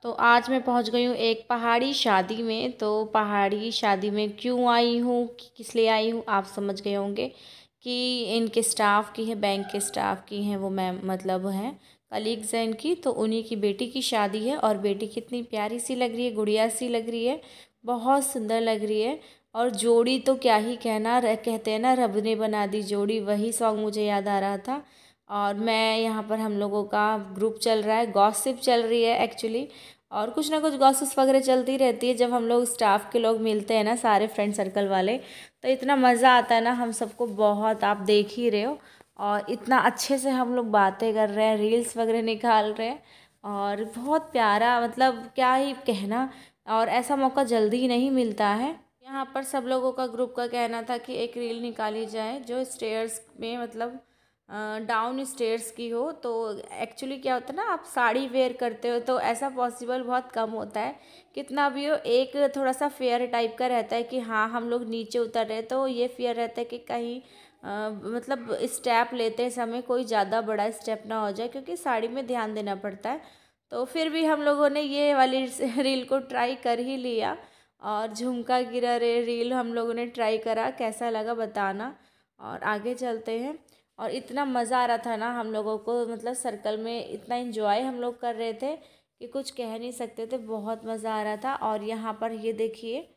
तो आज मैं पहुंच गई हूँ एक पहाड़ी शादी में। तो पहाड़ी शादी में क्यों आई हूँ, किस लिए आई हूँ, आप समझ गए होंगे कि इनके स्टाफ की है, बैंक के स्टाफ की हैं वो मैम, मतलब हैं कलीग्स हैं इनकी। तो उन्हीं की बेटी की शादी है और बेटी कितनी प्यारी सी लग रही है, गुड़िया सी लग रही है, बहुत सुंदर लग रही है। और जोड़ी तो क्या ही कहना, कहते हैं ना रब ने बना दी जोड़ी, वही सॉन्ग मुझे याद आ रहा था। और मैं यहाँ पर, हम लोगों का ग्रुप चल रहा है, गॉसिप चल रही है एक्चुअली। और कुछ ना कुछ गॉसिप्स वगैरह चलती रहती है जब हम लोग स्टाफ के लोग मिलते हैं ना, सारे फ्रेंड सर्कल वाले। तो इतना मज़ा आता है ना हम सबको, बहुत, आप देख ही रहे हो। और इतना अच्छे से हम लोग बातें कर रहे हैं, रील्स वगैरह निकाल रहे हैं, और बहुत प्यारा, मतलब क्या ही कहना। और ऐसा मौका जल्दी ही नहीं मिलता है। यहाँ पर सब लोगों का, ग्रुप का कहना था कि एक रील निकाली जाए जो स्टेयर्स में, मतलब डाउन स्टेयर्स की हो। तो एक्चुअली क्या होता है ना, आप साड़ी वेयर करते हो तो ऐसा पॉसिबल बहुत कम होता है। कितना भी हो, एक थोड़ा सा फेयर टाइप का रहता है कि हाँ हम लोग नीचे उतर रहे, तो ये फेयर रहता है कि कहीं मतलब स्टेप लेते समय कोई ज़्यादा बड़ा स्टेप ना हो जाए, क्योंकि साड़ी में ध्यान देना पड़ता है। तो फिर भी हम लोगों ने ये वाली रील को ट्राई कर ही लिया। और झुमका गिरा रे रील हम लोगों ने ट्राई करा, कैसा लगा बताना। और आगे चलते हैं। और इतना मज़ा आ रहा था ना हम लोगों को, मतलब सर्कल में इतना एंजॉय हम लोग कर रहे थे कि कुछ कह नहीं सकते थे, बहुत मज़ा आ रहा था। और यहाँ पर ये देखिए,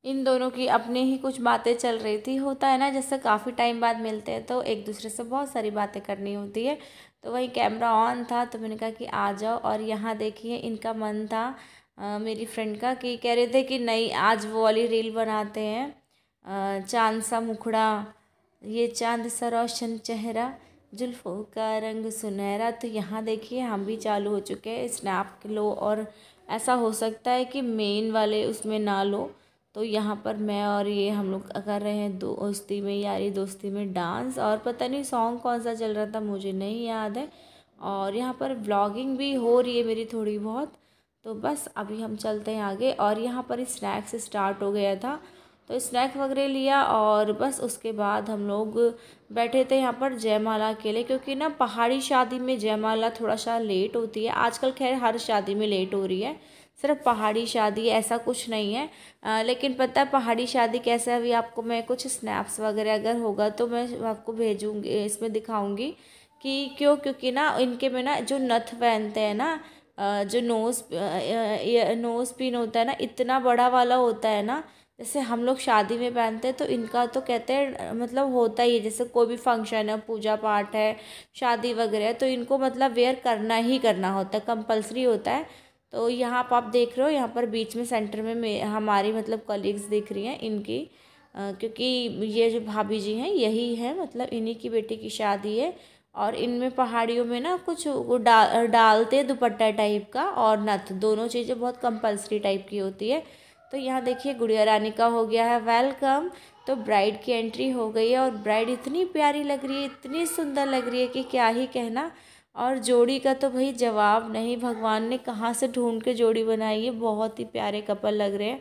इन दोनों की अपनी ही कुछ बातें चल रही थी। होता है ना, जैसे काफ़ी टाइम बाद मिलते हैं तो एक दूसरे से बहुत सारी बातें करनी होती है। तो वही कैमरा ऑन था तो मैंने कहा कि आ जाओ। और यहाँ देखिए इनका मन था, मेरी फ्रेंड का, कि कह रहे थे कि नहीं आज वो वाली रील बनाते हैं, चांद सा मुखड़ा, ये चांद सा रोशन चेहरा, जुल्फ़ों का रंग सुनहरा। तो यहाँ देखिए हम भी चालू हो चुके हैं, स्नैप लो। और ऐसा हो सकता है कि मेन वाले उसमें ना लो। तो यहाँ पर मैं और ये हम लोग कर रहे हैं दोस्ती में, यारी दोस्ती में डांस। और पता नहीं सॉन्ग कौन सा चल रहा था, मुझे नहीं याद है। और यहाँ पर व्लॉगिंग भी हो रही है मेरी थोड़ी बहुत। तो बस अभी हम चलते हैं आगे। और यहाँ पर स्नैक्स स्टार्ट हो गया था, तो स्नैक वगैरह लिया। और बस उसके बाद हम लोग बैठे थे यहाँ पर जयमाला के लिए, क्योंकि ना पहाड़ी शादी में जयमाला थोड़ा सा लेट होती है आजकल। खैर हर शादी में लेट हो रही है, सिर्फ पहाड़ी शादी ऐसा कुछ नहीं है। लेकिन पता है पहाड़ी शादी कैसा है, अभी आपको मैं कुछ स्नैप्स वगैरह अगर होगा तो मैं आपको भेजूँगी, इसमें दिखाऊँगी कि क्यों। क्योंकि ना इनके में ना जो नथ पहनते हैं ना, जो नोज पिन होता है ना, इतना बड़ा वाला होता है ना, जैसे हम लोग शादी में पहनते हैं। तो इनका तो कहते हैं मतलब होता ही है, जैसे कोई भी फंक्शन है, पूजा पाठ है, शादी वगैरह है, तो इनको मतलब वेयर करना ही करना होता है, कंपलसरी होता है। तो यहाँ पर आप देख रहे हो, यहाँ पर बीच में सेंटर में हमारी मतलब कलीग्स दिख रही हैं इनकी, क्योंकि ये जो भाभी जी हैं यही है, मतलब इन्हीं की बेटी की शादी है। और इनमें पहाड़ियों में ना कुछ वो डालते दुपट्टा टाइप का और नथ, दोनों चीज़ें बहुत कंपलसरी टाइप की होती है। तो यहाँ देखिए गुड़िया रानी का हो गया है वेलकम। तो ब्राइड की एंट्री हो गई है, और ब्राइड इतनी प्यारी लग रही है, इतनी सुंदर लग रही है कि क्या ही कहना। और जोड़ी का तो भाई जवाब नहीं, भगवान ने कहाँ से ढूंढ के जोड़ी बनाई है, बहुत ही प्यारे कपल लग रहे हैं।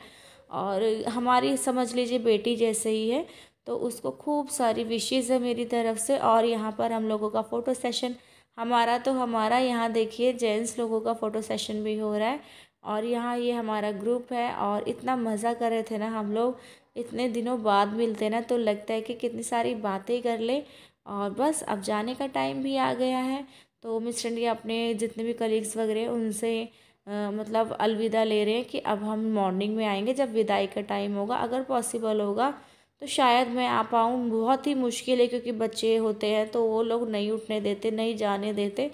और हमारी समझ लीजिए बेटी जैसे ही है। तो उसको खूब सारी विशेज़ है मेरी तरफ से। और यहाँ पर हम लोगों का फ़ोटो सेशन, हमारा तो हमारा, यहाँ देखिए जेंट्स लोगों का फ़ोटो सेशन भी हो रहा है। और यहाँ ये हमारा ग्रुप है, और इतना मज़ा कर रहे थे ना हम लोग, इतने दिनों बाद मिलते ना तो लगता है कि कितनी सारी बातें कर ले। और बस अब जाने का टाइम भी आ गया है। तो मिस्टर इंडिया अपने जितने भी कलीग्स वगैरह उनसे मतलब अलविदा ले रहे हैं कि अब हम मॉर्निंग में आएंगे जब विदाई का टाइम होगा। अगर पॉसिबल होगा तो शायद मैं आ पाऊँ, बहुत ही मुश्किल है क्योंकि बच्चे होते हैं तो वो लोग नहीं उठने देते, नहीं जाने देते।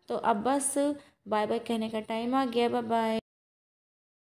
तो अब बस बाय बाय कहने का टाइम आ गया, बाय बाय।